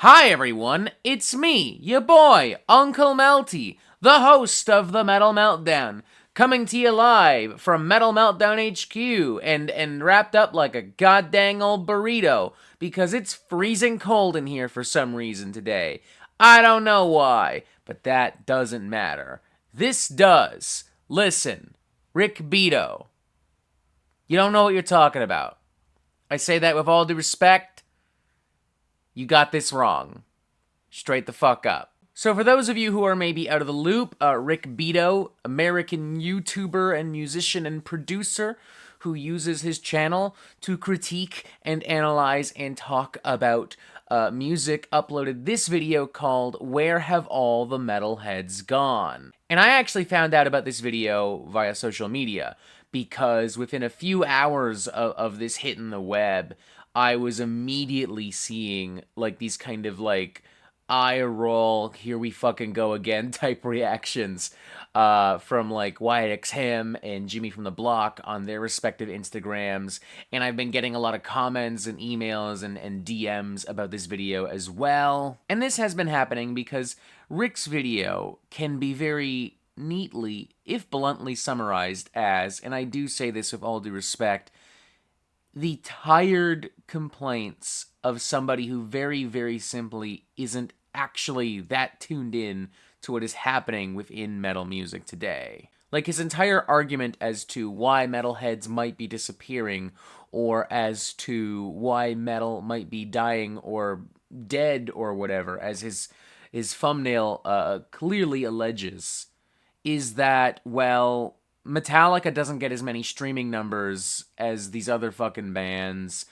Hi everyone, it's me, your boy, Uncle Melty, the host of the Metal Meltdown, coming to you live from Metal Meltdown HQ and wrapped up like a goddamn old burrito because it's freezing cold in here for some reason today. I don't know why, but that doesn't matter. This does. Listen, Rick Beato, you don't know what you're talking about. I say that with all due respect. You got this wrong. Straight the fuck up. So for those of you who are maybe out of the loop, Rick Beato, American YouTuber and musician and producer who uses his channel to critique and analyze and talk about music, uploaded this video called Where Have All the Metalheads Gone? And I actually found out about this video via social media because within a few hours of this hitting the web, I was immediately seeing like these kind of like eye roll, here we fucking go again type reactions from like Wyatt X Him and Jimmy from the Block on their respective Instagrams. And I've been getting a lot of comments and emails and DMs about this video as well. And this has been happening because Rick's video can be very neatly, if bluntly summarized as, and I do say this with all due respect, the tired complaints of somebody who very, very simply isn't actually that tuned in to what is happening within metal music today. Like his entire argument as to why metalheads might be disappearing, or as to why metal might be dying or dead or whatever, as his thumbnail clearly alleges, is that, well, Metallica doesn't get as many streaming numbers as these other fucking bands,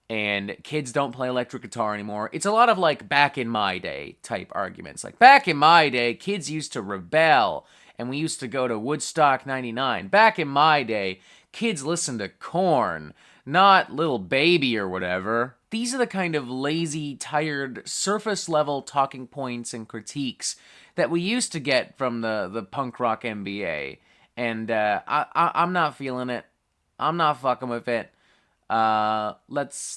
and kids don't play electric guitar anymore. It's a lot of like back in my day type arguments. Like back in my day, kids used to rebel and we used to go to Woodstock 99. Back in my day, kids listened to Korn, not Little Baby or whatever. These are the kind of lazy, tired, surface level talking points and critiques that we used to get from the punk rock MBA. And I'm not feeling it. I'm not fucking with it. Let's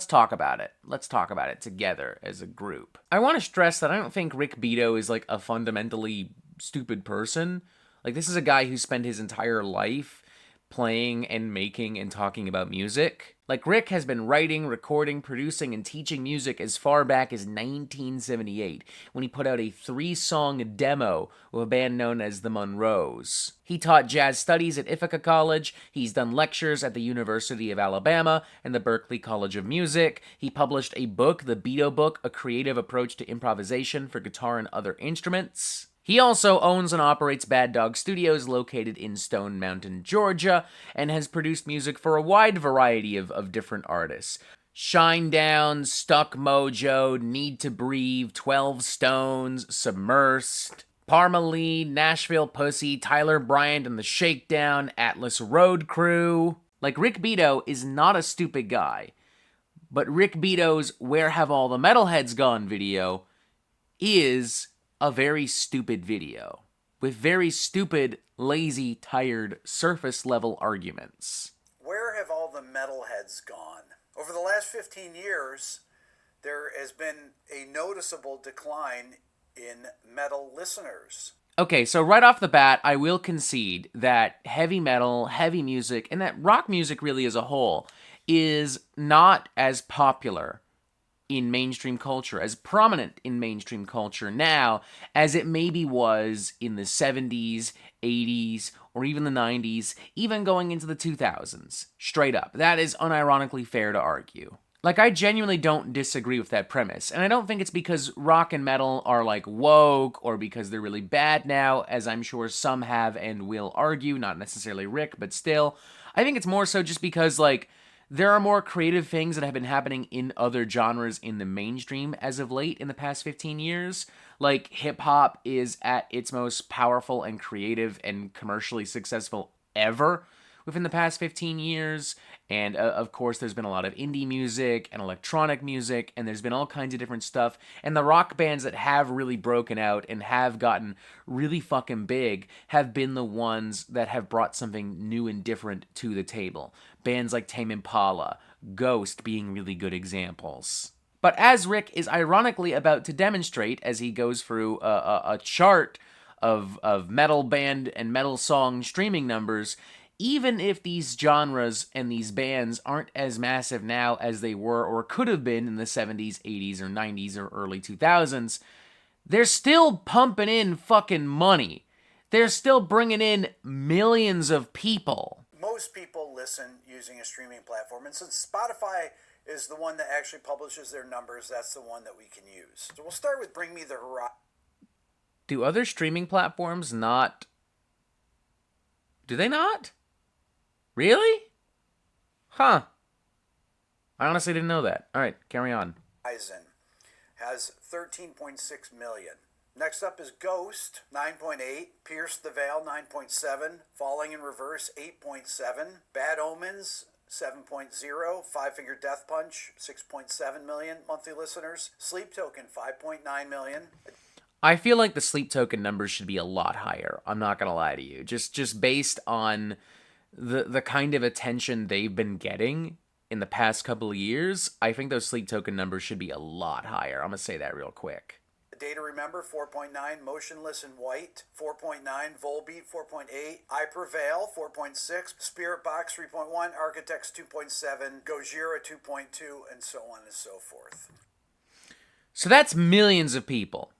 talk about it. Let's talk about it together as a group. I want to stress that I don't think Rick Beato is like a fundamentally stupid person. Like, this is a guy who spent his entire life playing and making and talking about music. Like, Rick has been writing, recording, producing, and teaching music as far back as 1978, when he put out a 3-song demo with a band known as the Monroes. He taught jazz studies at Ithaca College, he's done lectures at the University of Alabama and the Berklee College of Music, he published a book, The Beato Book, A Creative Approach to Improvisation for Guitar and Other Instruments. He also owns and operates Bad Dog Studios located in Stone Mountain, Georgia, and has produced music for a wide variety of different artists. Shinedown, Stuck Mojo, Need to Breathe, 12 Stones, Submersed, Parmalee, Nashville Pussy, Tyler Bryant and the Shakedown, Atlas Road Crew. Like, Rick Beato is not a stupid guy, but Rick Beato's Where Have All the Metalheads Gone video is a very stupid video with very stupid, lazy, tired, surface-level arguments. Where have all the metalheads gone? Over the last 15 years, there has been a noticeable decline in metal listeners. Okay, so right off the bat, I will concede that heavy metal, heavy music, and that rock music really as a whole is not as popular in mainstream culture, as prominent in mainstream culture now as it maybe was in the 70s, 80s, or even the 90s, even going into the 2000s. Straight up. That is unironically fair to argue. Like, I genuinely don't disagree with that premise, and I don't think it's because rock and metal are, like, woke, or because they're really bad now, as I'm sure some have and will argue, not necessarily Rick, but still. I think it's more so just because, like, there are more creative things that have been happening in other genres in the mainstream as of late in the past 15 years. Like, hip-hop is at its most powerful and creative and commercially successful ever within the past 15 years. And, of course, there's been a lot of indie music and electronic music, and there's been all kinds of different stuff. And the rock bands that have really broken out and have gotten really fucking big have been the ones that have brought something new and different to the table. Bands like Tame Impala, Ghost being really good examples. But as Rick is ironically about to demonstrate as he goes through a chart of metal band and metal song streaming numbers, even if these genres and these bands aren't as massive now as they were or could have been in the 70s, 80s, or 90s, or early 2000s, they're still pumping in fucking money. They're still bringing in millions of people. Most people listen using a streaming platform, and since Spotify is the one that actually publishes their numbers, that's the one that we can use. So we'll start with Bring Me the Horizon. Do other streaming platforms not? Do they not? Really? Huh. I honestly didn't know that. All right, carry on. Has 13.6 million. Next up is Ghost, 9.8. Pierce the Veil, 9.7. Falling in Reverse, 8.7. Bad Omens, 7.0. Five Finger Death Punch, 6.7 million monthly listeners. Sleep Token, 5.9 million. I feel like the Sleep Token numbers should be a lot higher. I'm not gonna lie to you. Just based on the kind of attention they've been getting in the past couple of years, I think those Sleep Token numbers should be a lot higher. I'm gonna say that real quick. Day to Remember, 4.9. Motionless in White, 4.9. Volbeat, 4.8. I Prevail, 4.6. Spirit Box, 3.1. Architects, 2.7. Gojira, 2.2, and so on and so forth. So that's millions of people.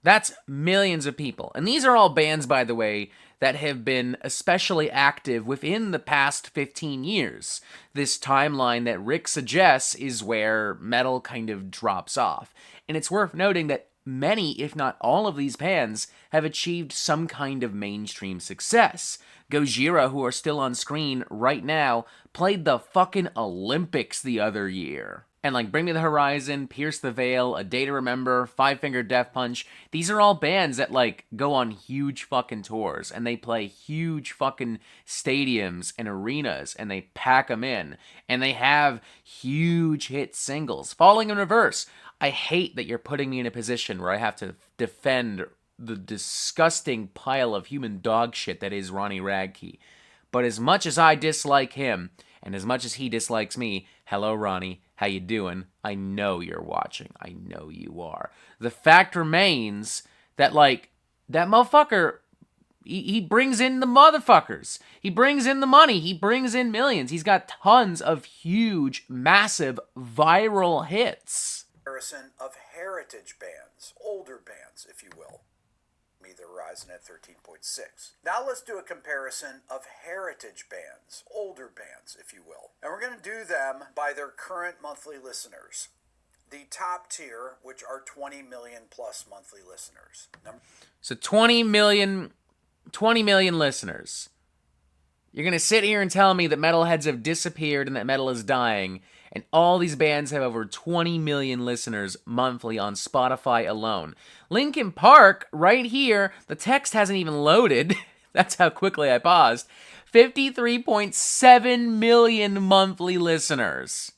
That's millions of people. And these are all bands, by the way, that have been especially active within the past 15 years. This timeline that Rick suggests is where metal kind of drops off. And it's worth noting that many, if not all of these bands, have achieved some kind of mainstream success. Gojira, who are still on screen right now, played the fucking Olympics the other year. And like Bring Me the Horizon, Pierce the Veil, A Day to Remember, Five Finger Death Punch, these are all bands that like go on huge fucking tours and they play huge fucking stadiums and arenas and they pack them in and they have huge hit singles. Falling in Reverse, I hate that you're putting me in a position where I have to defend the disgusting pile of human dog shit that is Ronnie Radke. But as much as I dislike him, and as much as he dislikes me, hello Ronnie, how you doing? I know you're watching. I know you are. The fact remains that, like, that motherfucker, he brings in the motherfuckers. He brings in the money. He brings in millions. He's got tons of huge, massive, viral hits. Comparison of heritage bands, older bands, if you will. The Horizon at 13.6. Now let's do a comparison of heritage bands, older bands, if you will. And we're going to do them by their current monthly listeners. The top tier, which are 20 million plus monthly listeners. So 20 million listeners. You're going to sit here and tell me that metalheads have disappeared and that metal is dying, and all these bands have over 20 million listeners monthly on Spotify alone. Linkin Park, right here, the text hasn't even loaded. That's how quickly I paused. 53.7 million monthly listeners.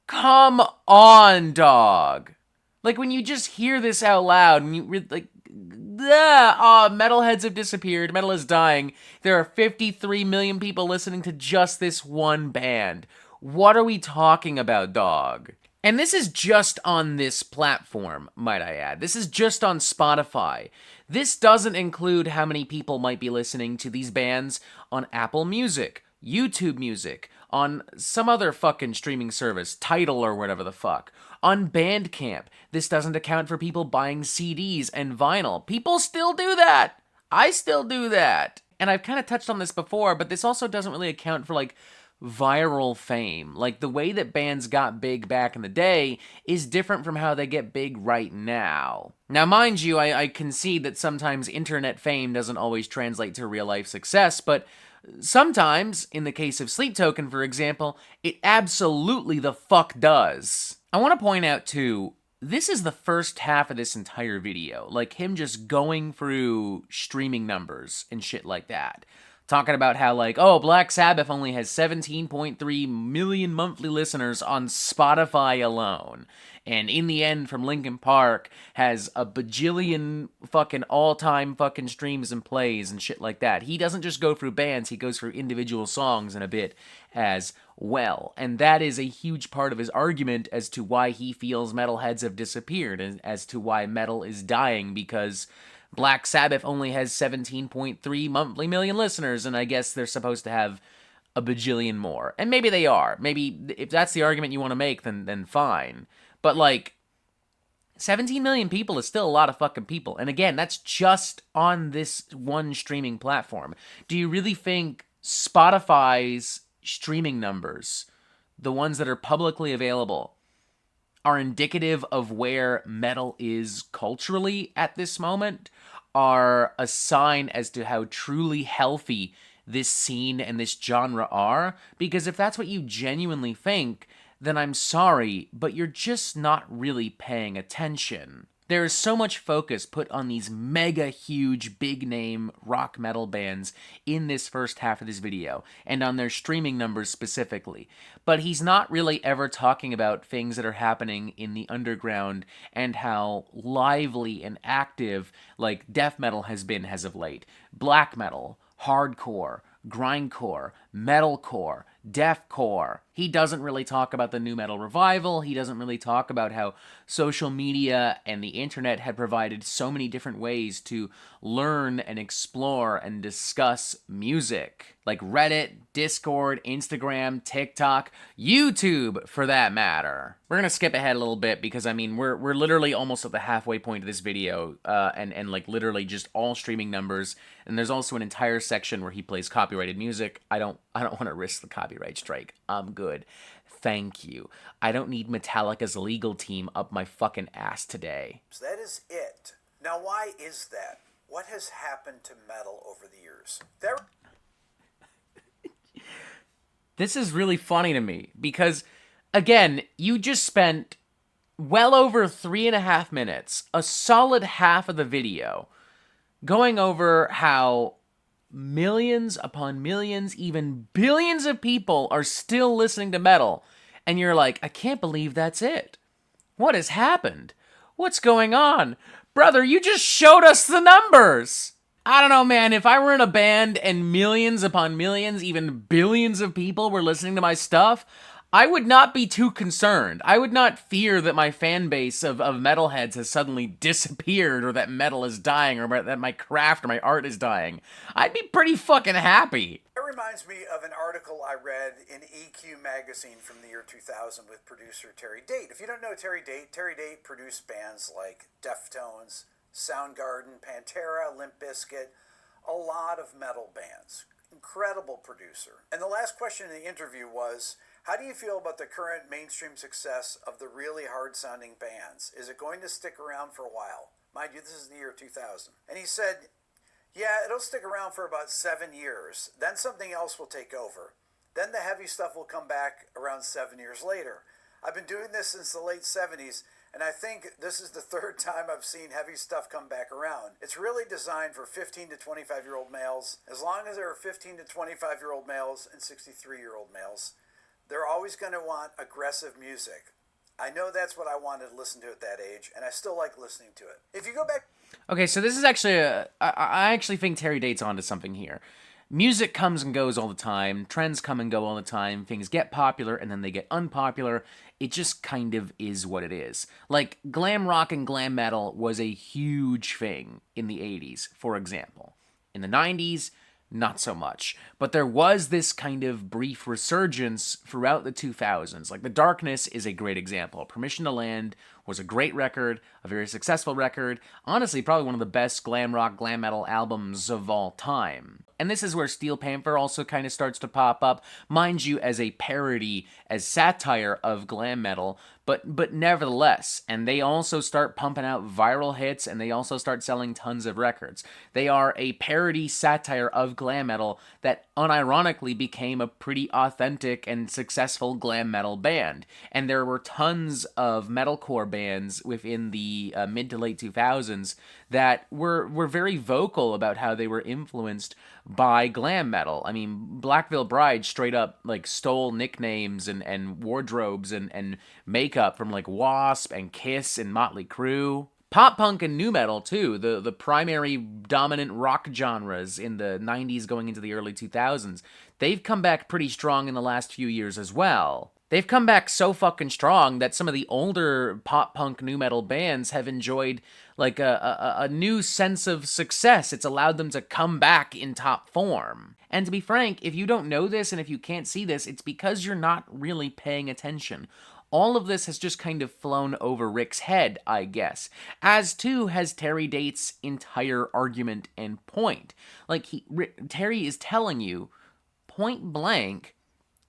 Come on, dog. Like, when you just hear this out loud, and you like, metalheads have disappeared, metal is dying. There are 53 million people listening to just this one band. What are we talking about, dog? And this is just on this platform, might I add. This is just on Spotify. This doesn't include how many people might be listening to these bands on Apple Music, YouTube Music, on some other fucking streaming service, Tidal or whatever the fuck, on Bandcamp. This doesn't account for people buying CDs and vinyl. People still do that. I still do that. And I've kind of touched on this before, but this also doesn't really account for, like, viral fame. Like, the way that bands got big back in the day is different from how they get big right now. Now, mind you, I concede that sometimes internet fame doesn't always translate to real-life success, but sometimes, in the case of Sleep Token, for example, it absolutely the fuck does. I want to point out, too, this is the first half of this entire video, like him just going through streaming numbers and shit like that. Talking about how, like, oh, Black Sabbath only has 17.3 million monthly listeners on Spotify alone. And In the End from Linkin Park has a bajillion fucking all-time fucking streams and plays and shit like that. He doesn't just go through bands, he goes through individual songs in a bit as well. And that is a huge part of his argument as to why he feels metalheads have disappeared and as to why metal is dying, because Black Sabbath only has 17.3 monthly million listeners, and I guess they're supposed to have a bajillion more. And maybe they are. Maybe if that's the argument you want to make, then fine. But like 17 million people is still a lot of fucking people. And again, that's just on this one streaming platform. Do you really think Spotify's streaming numbers, the ones that are publicly available, are indicative of where metal is culturally at this moment? Are a sign as to how truly healthy this scene and this genre are? Because if that's what you genuinely think, then I'm sorry, but you're just not really paying attention. There is so much focus put on these mega huge big name rock metal bands in this first half of this video, and on their streaming numbers specifically. But he's not really ever talking about things that are happening in the underground and how lively and active like death metal has been as of late. Black metal, hardcore, grindcore, metalcore, deathcore. He doesn't really talk about the new metal revival. He doesn't really talk about how social media and the internet had provided so many different ways to learn and explore and discuss music. Like Reddit, Discord, Instagram, TikTok, YouTube, for that matter. We're gonna skip ahead a little bit because I mean we're literally almost at the halfway point of this video, and like literally just all streaming numbers. And there's also an entire section where he plays copyrighted music. I don't want to risk the copyright strike. I'm good. Thank you. I don't need Metallica's legal team up my fucking ass today. So that is it. Now, why is that? What has happened to metal over the years? This is really funny to me because, again, you just spent well over 3.5 minutes, a solid half of the video, going over how millions upon millions, even billions of people are still listening to metal. And you're like, I can't believe that's it. What has happened? What's going on? Brother, you just showed us the numbers. I don't know, man. If I were in a band and millions upon millions, even billions of people were listening to my stuff, I would not be too concerned. I would not fear that my fan base of metalheads has suddenly disappeared, or that metal is dying, or that my craft or my art is dying. I'd be pretty fucking happy. It reminds me of an article I read in EQ magazine from the year 2000 with producer Terry Date. If you don't know Terry Date produced bands like Deftones, Soundgarden, Pantera, Limp Bizkit, a lot of metal bands. Incredible producer. And the last question in the interview was, how do you feel about the current mainstream success of the really hard-sounding bands? Is it going to stick around for a while? Mind you, this is the year 2000. And he said, yeah, it'll stick around for about 7 years. Then something else will take over. Then the heavy stuff will come back around 7 years later. I've been doing this since the late 70s, and I think this is the third time I've seen heavy stuff come back around. It's really designed for 15 to 25-year-old males. As long as there are 15 to 25-year-old males and 63-year-old males, they're always going to want aggressive music. I know that's what I wanted to listen to at that age, and I still like listening to it. If you go back... Okay, so this is actually I actually think Terry Date's onto something here. Music comes and goes all the time. Trends come and go all the time. Things get popular and then they get unpopular. It just kind of is what it is. Like, glam rock and glam metal was a huge thing in the 80s, for example. In the 90s, not so much. But there was this kind of brief resurgence throughout the 2000s. Like, The Darkness is a great example. Permission to Land was a great record, a very successful record. Honestly, probably one of the best glam rock, glam metal albums of all time. And this is where Steel Panther also kind of starts to pop up, mind you, as a parody, as satire of glam metal, but nevertheless. And they also start pumping out viral hits, and they also start selling tons of records. They are a parody satire of glam metal that unironically became a pretty authentic and successful glam metal band. And there were tons of metalcore bands within the mid to late 2000s that were very vocal about how they were influenced by glam metal. I mean, Black Veil Bride straight up like stole nicknames and wardrobes and makeup from like Wasp and Kiss and Motley Crue. Pop punk and nu metal too, the primary dominant rock genres in the 90s going into the early 2000s, they've come back pretty strong in the last few years as well. They've come back so fucking strong that some of the older pop punk nu metal bands have enjoyed like a new sense of success. It's allowed them to come back in top form. And to be frank, if you don't know this and if you can't see this, it's because you're not really paying attention. All of this has just kind of flown over Rick's head, I guess. As too has Terry Date's entire argument and point. Like, Terry is telling you, point blank,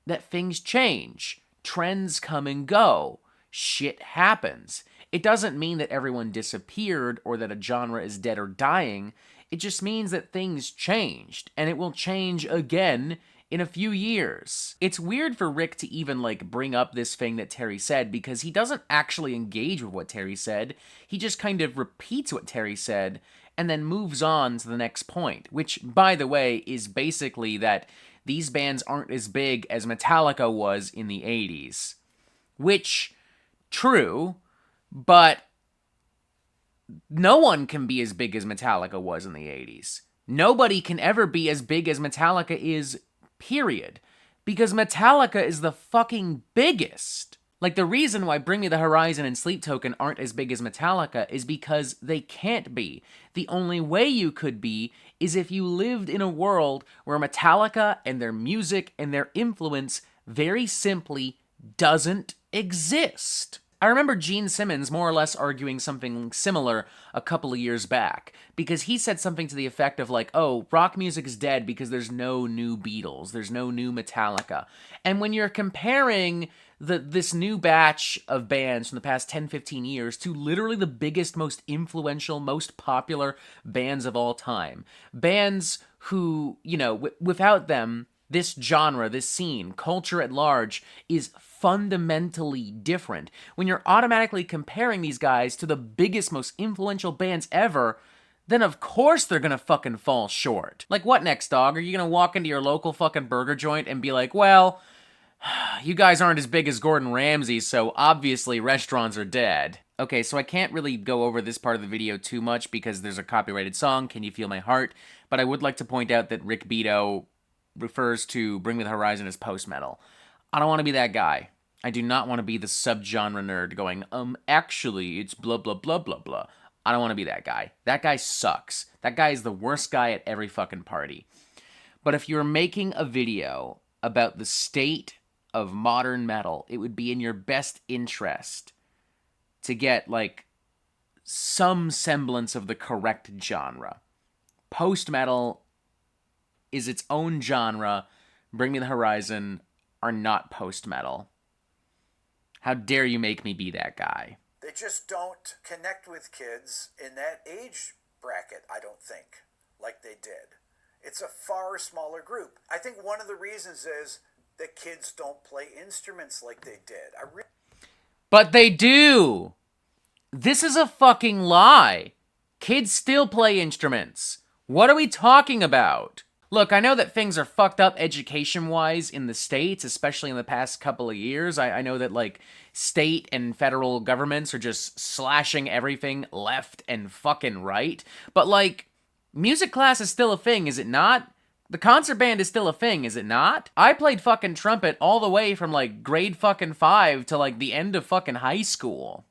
that things change. Trends come and go. Shit happens. It doesn't mean that everyone disappeared or that a genre is dead or dying. It just means that things changed, and it will change again in a few years. It's weird for Rick to even, like, bring up this thing that Terry said, because he doesn't actually engage with what Terry said. He just kind of repeats what Terry said, and then moves on to the next point, which, by the way, is basically that these bands aren't as big as Metallica was in the 80s. Which, true, but no one can be as big as Metallica was in the 80s. Nobody can ever be as big as Metallica is, period. Because Metallica is the fucking biggest. Like, the reason why Bring Me the Horizon and Sleep Token aren't as big as Metallica is because they can't be. The only way you could be is if you lived in a world where Metallica and their music and their influence very simply doesn't exist. I remember Gene Simmons more or less arguing something similar a couple of years back, because he said something to the effect of like, oh, rock music is dead because there's no new Beatles, there's no new Metallica. And when you're comparing this new batch of bands from the past 10, 15 years to literally the biggest, most influential, most popular bands of all time, bands who, you know, without them, this genre, this scene, culture at large is fundamentally different. When you're automatically comparing these guys to the biggest, most influential bands ever, then of course they're gonna fucking fall short. Like, what next, dog? Are you gonna walk into your local fucking burger joint and be like, well, you guys aren't as big as Gordon Ramsay, so obviously restaurants are dead. Okay, so I can't really go over this part of the video too much because there's a copyrighted song, Can You Feel My Heart? But I would like to point out that Rick Beato refers to Bring Me the Horizon as post-metal. I don't want to be that guy. I do not want to be the subgenre nerd going, actually, it's blah, blah, blah, blah, blah. I don't want to be that guy. That guy sucks. That guy is the worst guy at every fucking party. But if you're making a video about the state of modern metal, it would be in your best interest to get, like, some semblance of the correct genre. Post-metal is its own genre. Bring Me the Horizon are not post-metal. How dare you make me be that guy? They just don't connect with kids in that age bracket, I don't think, like they did. It's a far smaller group. I think one of the reasons is that kids don't play instruments like they did. But they do! This is a fucking lie. Kids still play instruments. What are we talking about? Look, I know that things are fucked up education-wise in the States, especially in the past couple of years. I know that, like, state and federal governments are just slashing everything left and fucking right. But, like, music class is still a thing, is it not? The concert band is still a thing, is it not? I played fucking trumpet all the way from, like, grade fucking 5 to, like, the end of fucking high school.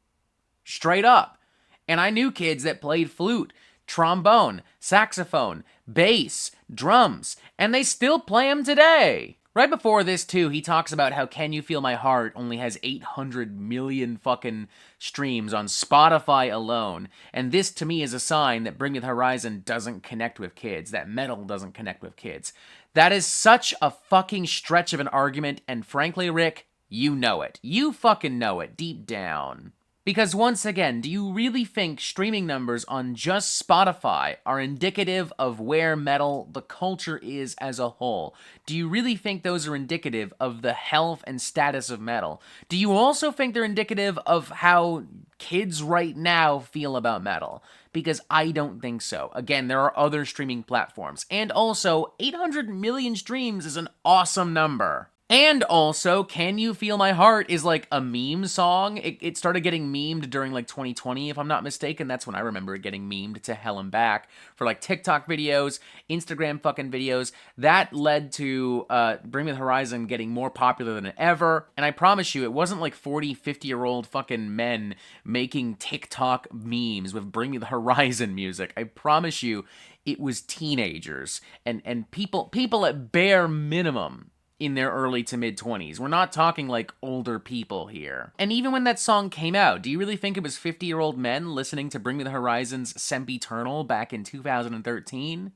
Straight up. And I knew kids that played flute, trombone, saxophone, bass, drums, and they still play them today. Right before this, too, he talks about how Can You Feel My Heart only has 800 million fucking streams on Spotify alone. And this, to me, is a sign that Bring Me the Horizon doesn't connect with kids, that metal doesn't connect with kids. That is such a fucking stretch of an argument, and frankly, Rick, you know it. You fucking know it, deep down. Because once again, do you really think streaming numbers on just Spotify are indicative of where metal, the culture, is as a whole? Do you really think those are indicative of the health and status of metal? Do you also think they're indicative of how kids right now feel about metal? Because I don't think so. Again, there are other streaming platforms. And also, 800 million streams is an awesome number. And also, Can You Feel My Heart is like a meme song. It started getting memed during like 2020, if I'm not mistaken. That's when I remember it getting memed to hell and back for like TikTok videos, Instagram fucking videos. That led to Bring Me the Horizon getting more popular than ever. And I promise you, it wasn't like 40, 50-year-old fucking men making TikTok memes with Bring Me the Horizon music. I promise you, it was teenagers and people at bare minimum in their early to mid 20s. We're not talking like older people here. And even when that song came out, do you really think it was 50-year-old men listening to Bring Me the Horizon's Sempiternal back in 2013?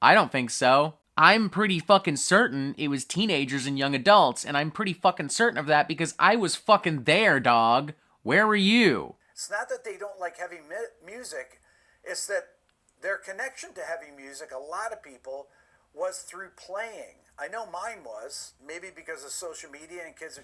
I don't think so. I'm pretty fucking certain it was teenagers and young adults, and I'm pretty fucking certain of that because I was fucking there, dog. Where were you? It's not that they don't like heavy music, it's that their connection to heavy music, a lot of people, was through playing. I know mine was, maybe because of social media and kids.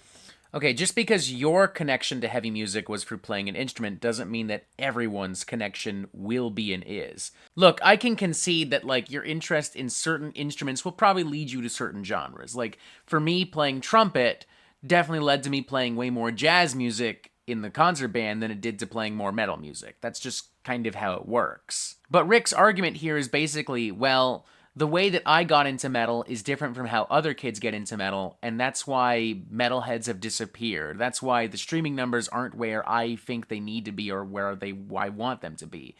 Okay, just because your connection to heavy music was through playing an instrument doesn't mean that everyone's connection will be and is. Look, I can concede that like your interest in certain instruments will probably lead you to certain genres. Like for me, playing trumpet definitely led to me playing way more jazz music in the concert band than it did to playing more metal music. That's just kind of how it works. But Rick's argument here is basically, well, the way that I got into metal is different from how other kids get into metal, and that's why metalheads have disappeared. That's why the streaming numbers aren't where I think they need to be or where I want them to be.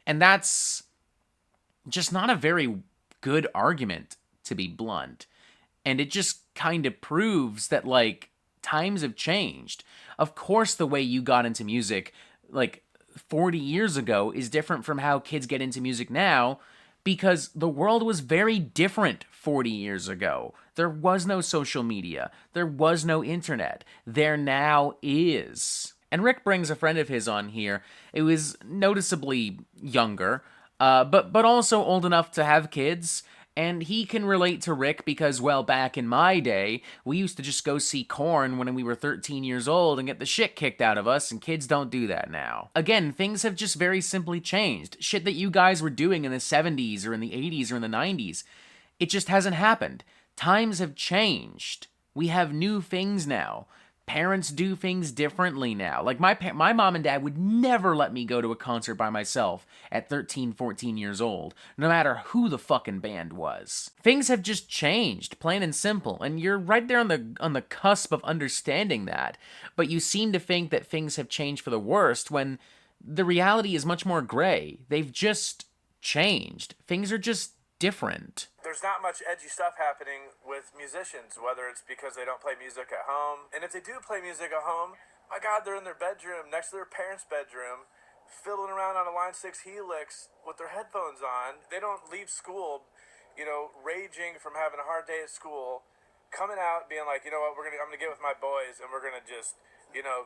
And that's just not a very good argument, to be blunt. And it just kind of proves that, like, times have changed. Of course, the way you got into music, like, 40 years ago is different from how kids get into music now because the world was very different 40 years ago. There was no social media. There was no internet. There now is. And Rick brings a friend of his on here. It was noticeably younger, but also old enough to have kids. And he can relate to Rick because, well, back in my day, we used to just go see Korn when we were 13 years old and get the shit kicked out of us, and kids don't do that now. Again, things have just very simply changed. Shit that you guys were doing in the 70s or in the 80s or in the 90s, it just hasn't happened. Times have changed. We have new things now. Parents do things differently now. Like my mom and dad would never let me go to a concert by myself at 13, 14 years old, no matter who the fucking band was. Things have just changed, plain and simple, and you're right there on the cusp of understanding that. But you seem to think that things have changed for the worst when the reality is much more gray. They've just changed. Things are just different. There's not much edgy stuff happening with musicians, whether it's because they don't play music at home. And if they do play music at home, my God, they're in their bedroom, next to their parents' bedroom, fiddling around on a Line 6 Helix with their headphones on. They don't leave school, raging from having a hard day at school, coming out being like, you know what, I'm gonna get with my boys and we're gonna just,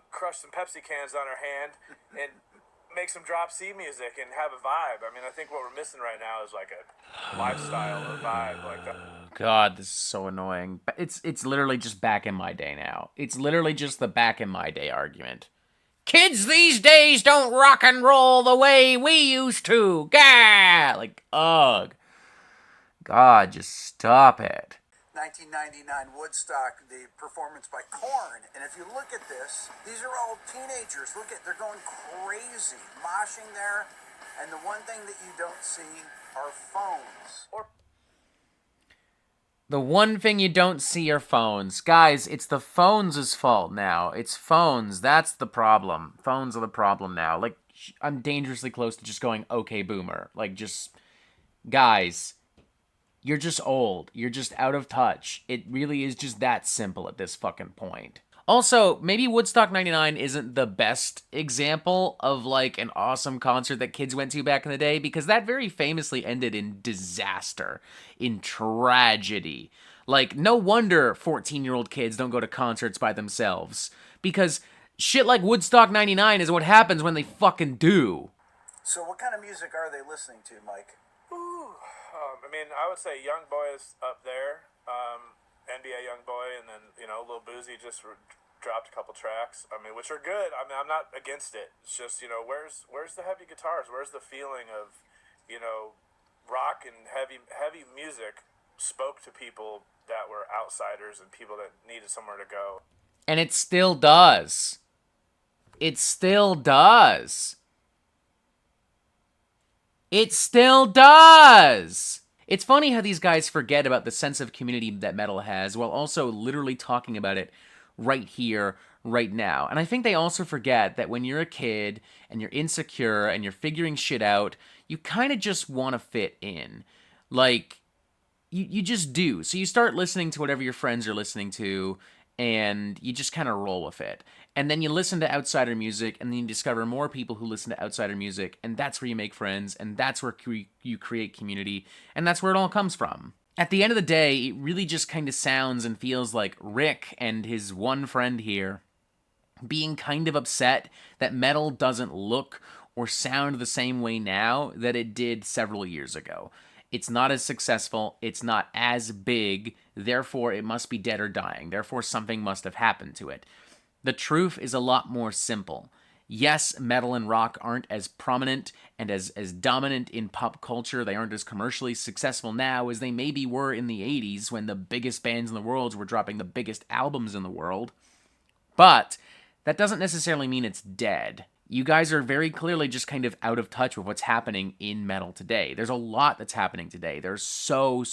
crush some Pepsi cans on our hand and make some drop C music and have a vibe. I mean, I think what we're missing right now is like a lifestyle or vibe like that. God, this is so annoying. It's literally just back in my day now. It's literally just the back in my day argument. Kids these days don't rock and roll the way we used to. Gah! Like, ugh. God, just stop it. 1999 Woodstock, the performance by Korn. And if you look at this, these are all teenagers. Look at, they're going crazy, moshing there. And the one thing that you don't see are phones. The one thing you don't see are phones. Guys, it's the phones' fault now. It's phones. That's the problem. Phones are the problem now. Like, I'm dangerously close to just going, okay, boomer. Like, just, guys, you're just old. You're just out of touch. It really is just that simple at this fucking point. Also, maybe Woodstock 99 isn't the best example of like an awesome concert that kids went to back in the day because that very famously ended in disaster, in tragedy. Like, no wonder 14-year-old kids don't go to concerts by themselves because shit like Woodstock 99 is what happens when they fucking do. So what kind of music are they listening to, Mike? I would say Young Boy is up there. NBA Young Boy, and then Lil Boozy just dropped a couple tracks. Which are good. I'm not against it. It's just where's the heavy guitars? Where's the feeling of rock and heavy music spoke to people that were outsiders and people that needed somewhere to go. And it still does. It still does. It still does! It's funny how these guys forget about the sense of community that metal has while also literally talking about it right here, right now. And I think they also forget that when you're a kid and you're insecure and you're figuring shit out, you kind of just want to fit in. Like, you just do. So you start listening to whatever your friends are listening to, and you just kind of roll with it. And then you listen to outsider music, and then you discover more people who listen to outsider music, and that's where you make friends, and that's where you create community, and that's where it all comes from. At the end of the day, it really just kind of sounds and feels like Rick and his one friend here being kind of upset that metal doesn't look or sound the same way now that it did several years ago. It's not as successful, it's not as big, therefore it must be dead or dying, therefore something must have happened to it. The truth is a lot more simple. Yes, metal and rock aren't as prominent and as dominant in pop culture. They aren't as commercially successful now as they maybe were in the 80s when the biggest bands in the world were dropping the biggest albums in the world. But that doesn't necessarily mean it's dead. You guys are very clearly just kind of out of touch with what's happening in metal today. There's a lot that's happening today. There's so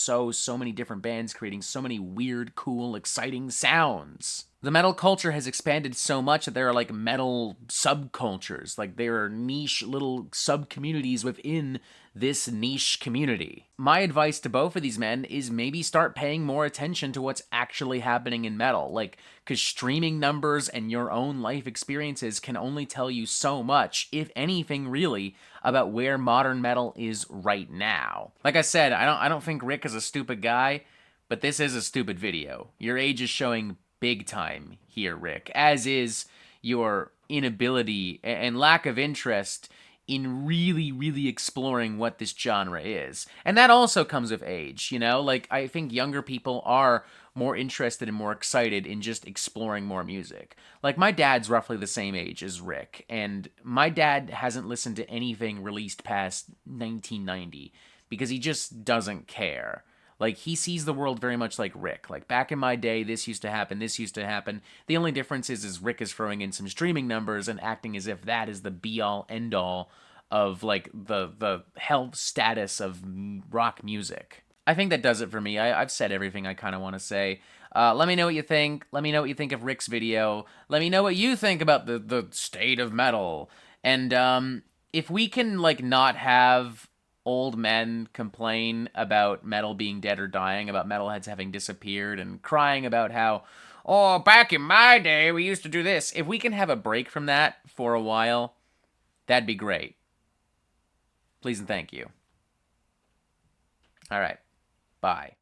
many different bands creating so many weird, cool, exciting sounds. The metal culture has expanded so much that there are like metal subcultures. Like there are niche little sub-communities within this niche community. My advice to both of these men is maybe start paying more attention to what's actually happening in metal. Like, because streaming numbers and your own life experiences can only tell you so much, if anything really, about where modern metal is right now. Like I said, I don't think Rick is a stupid guy, but this is a stupid video. Your age is showing big time here, Rick, as is your inability and lack of interest in really exploring what this genre is. And that also comes with age, you know? Like, I think younger people are more interested and more excited in just exploring more music. Like, my dad's roughly the same age as Rick, and my dad hasn't listened to anything released past 1990 because he just doesn't care. Like, he sees the world very much like Rick. Like, back in my day, this used to happen, this used to happen. The only difference is Rick is throwing in some streaming numbers and acting as if that is the be-all, end-all of, like, the health status of rock music. I think that does it for me. I've said everything I kind of want to say. Let me know what you think. Let me know what you think of Rick's video. Let me know what you think about the state of metal. And if we can, like, not have old men complain about metal being dead or dying, about metalheads having disappeared, and crying about how, oh, back in my day, we used to do this. If we can have a break from that for a while, that'd be great. Please and thank you. All right. Bye.